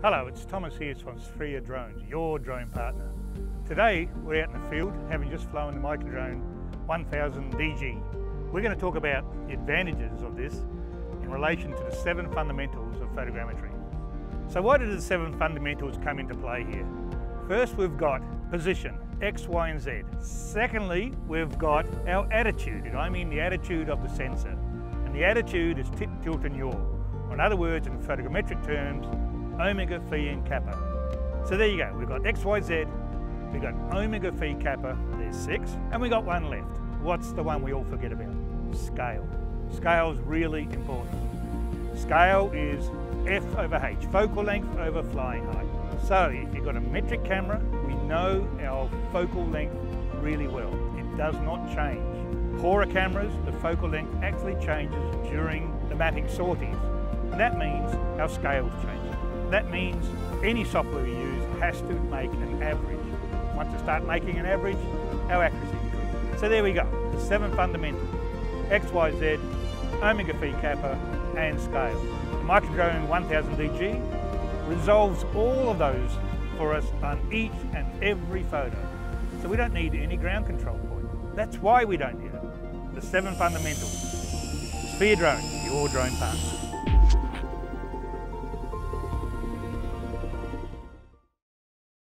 Hello, it's Thomas here from Sphere Drones, your drone partner. Today we're out in the field having just flown the Microdrone 1000 DG. We're going to talk about the advantages of this in relation to the 7 fundamentals of photogrammetry. So why do the 7 fundamentals come into play here? First, we've got position, X, Y and Z. Secondly, we've got our attitude, and I mean the attitude of the sensor. And the attitude is tip, tilt and yaw. Or in other words, in photogrammetric terms, omega, phi and kappa. So there you go, we've got X, Y, Z, we've got omega, phi, kappa, there's 6, and we got one left. What's the one we all forget about? Scale. Scale is really important. Scale is F over H, focal length over flying height. So if you've got a metric camera, we know our focal length really well. It does not change. Poorer cameras, the focal length actually changes during the mapping sorties. And that means our scales change. That means any software we use has to make an average. Once you start making an average, our accuracy decreases. So there we go, the 7 fundamentals. X, Y, Z, omega, phi, kappa, and scale. The Microdrone 1000 DG resolves all of those for us on each and every photo. So we don't need any ground control point. That's why we don't need it. The 7 fundamentals. Sphere Drone, your drone partner.